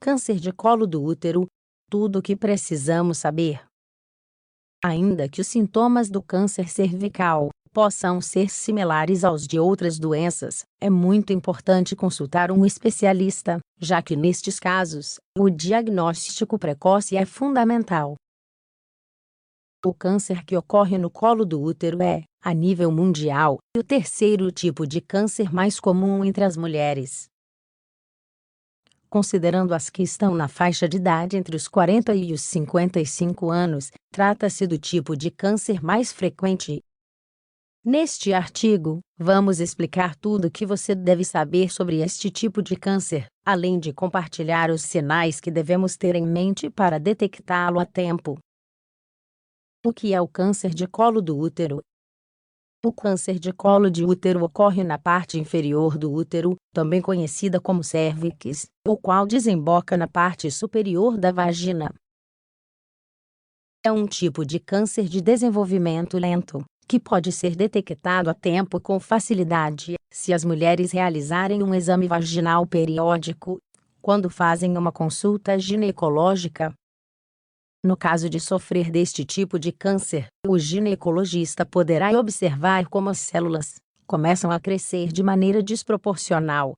Câncer de colo do útero. Tudo o que precisamos saber. Ainda que os sintomas do câncer cervical possam ser similares aos de outras doenças, é muito importante consultar um especialista, já que nestes casos, o diagnóstico precoce é fundamental. O câncer que ocorre no colo do útero é, a nível mundial, o terceiro tipo de câncer mais comum entre as mulheres. Considerando as que estão na faixa de idade entre os 40 e os 55 anos, trata-se do tipo de câncer mais frequente. Neste artigo, vamos explicar tudo o que você deve saber sobre este tipo de câncer, além de compartilhar os sinais que devemos ter em mente para detectá-lo a tempo. O que é o câncer de colo do útero? O câncer de colo de útero ocorre na parte inferior do útero, também conhecida como cérvix, o qual desemboca na parte superior da vagina. É um tipo de câncer de desenvolvimento lento, que pode ser detectado a tempo com facilidade, se as mulheres realizarem um exame vaginal periódico, quando fazem uma consulta ginecológica. No caso de sofrer deste tipo de câncer, o ginecologista poderá observar como as células começam a crescer de maneira desproporcional.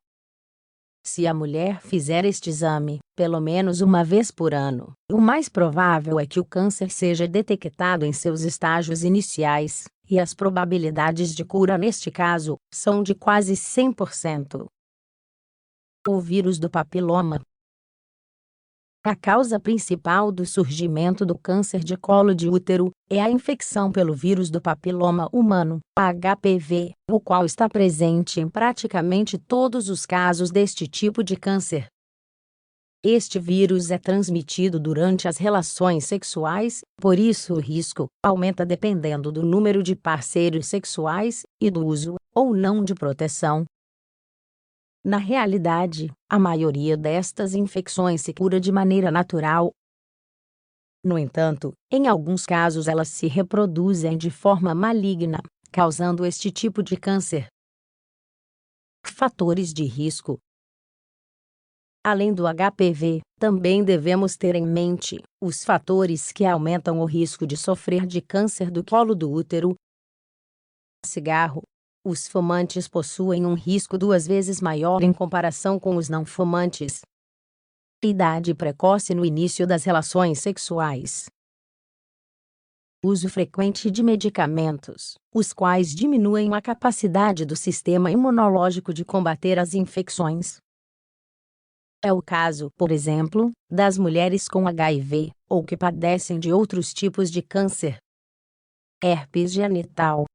Se a mulher fizer este exame, pelo menos uma vez por ano, o mais provável é que o câncer seja detectado em seus estágios iniciais, e as probabilidades de cura neste caso são de quase 100%. O vírus do papiloma. A causa principal do surgimento do câncer de colo de útero é a infecção pelo vírus do papiloma humano, HPV, o qual está presente em praticamente todos os casos deste tipo de câncer. Este vírus é transmitido durante as relações sexuais, por isso o risco aumenta dependendo do número de parceiros sexuais e do uso ou não de proteção. Na realidade, a maioria destas infecções se cura de maneira natural. No entanto, em alguns casos elas se reproduzem de forma maligna, causando este tipo de câncer. Fatores de risco. Além do HPV, também devemos ter em mente os fatores que aumentam o risco de sofrer de câncer do colo do útero. Cigarro. Os fumantes possuem um risco 2 vezes maior em comparação com os não fumantes. Idade precoce no início das relações sexuais. Uso frequente de medicamentos, os quais diminuem a capacidade do sistema imunológico de combater as infecções. É o caso, por exemplo, das mulheres com HIV, ou que padecem de outros tipos de câncer. Herpes genital.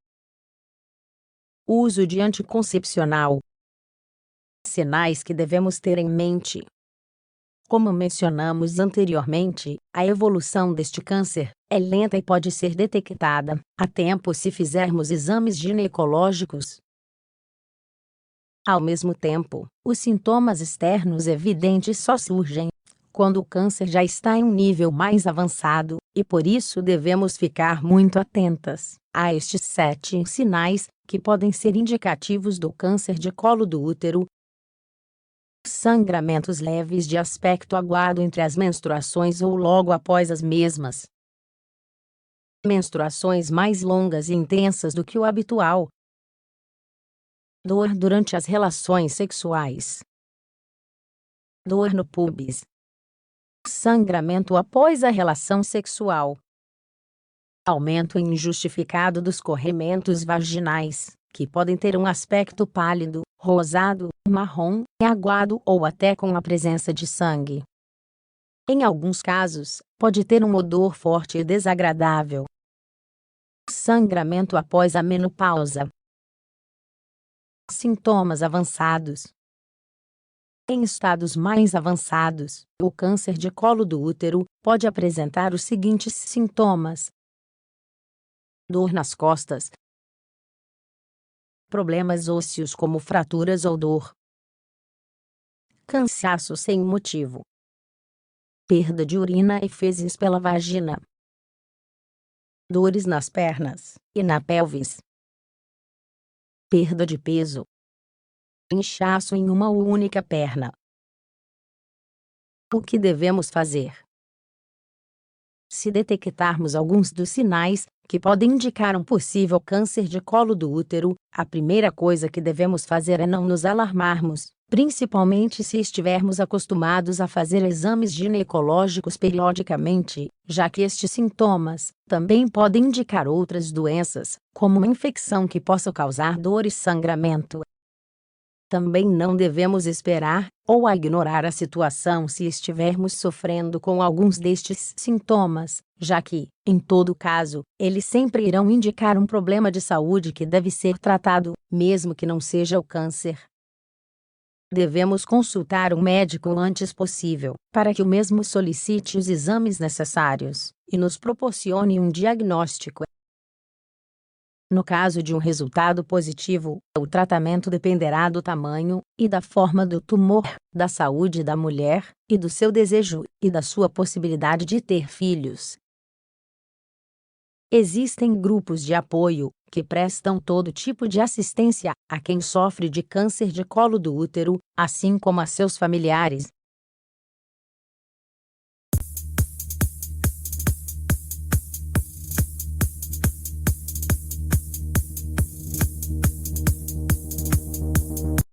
Uso de anticoncepcional. Sinais que devemos ter em mente. Como mencionamos anteriormente, a evolução deste câncer é lenta e pode ser detectada a tempo se fizermos exames ginecológicos. Ao mesmo tempo, os sintomas externos evidentes só surgem quando o câncer já está em um nível mais avançado, e por isso devemos ficar muito atentas a estes 7 sinais, que podem ser indicativos do câncer de colo do útero. Sangramentos leves de aspecto agudo entre as menstruações ou logo após as mesmas. Menstruações mais longas e intensas do que o habitual. Dor durante as relações sexuais. Dor no pubis. Sangramento após a relação sexual. Aumento injustificado dos corrimentos vaginais, que podem ter um aspecto pálido, rosado, marrom, aguado ou até com a presença de sangue. Em alguns casos, pode ter um odor forte e desagradável. Sangramento após a menopausa. Sintomas avançados. Em estados mais avançados, o câncer de colo do útero pode apresentar os seguintes sintomas: dor nas costas, problemas ósseos como fraturas ou dor, cansaço sem motivo, perda de urina e fezes pela vagina, dores nas pernas e na pelvis, perda de peso, inchaço em uma única perna, O que devemos fazer? Se detectarmos alguns dos sinais que podem indicar um possível câncer de colo do útero, a primeira coisa que devemos fazer é não nos alarmarmos, principalmente se estivermos acostumados a fazer exames ginecológicos periodicamente, já que estes sintomas também podem indicar outras doenças, como uma infecção que possa causar dor e sangramento. Também não devemos esperar ou ignorar a situação se estivermos sofrendo com alguns destes sintomas, já que, em todo caso, eles sempre irão indicar um problema de saúde que deve ser tratado, mesmo que não seja o câncer. Devemos consultar um médico o antes possível, para que o mesmo solicite os exames necessários e nos proporcione um diagnóstico. No caso de um resultado positivo, o tratamento dependerá do tamanho e da forma do tumor, da saúde da mulher e do seu desejo e da sua possibilidade de ter filhos. Existem grupos de apoio que prestam todo tipo de assistência a quem sofre de câncer de colo do útero, assim como a seus familiares,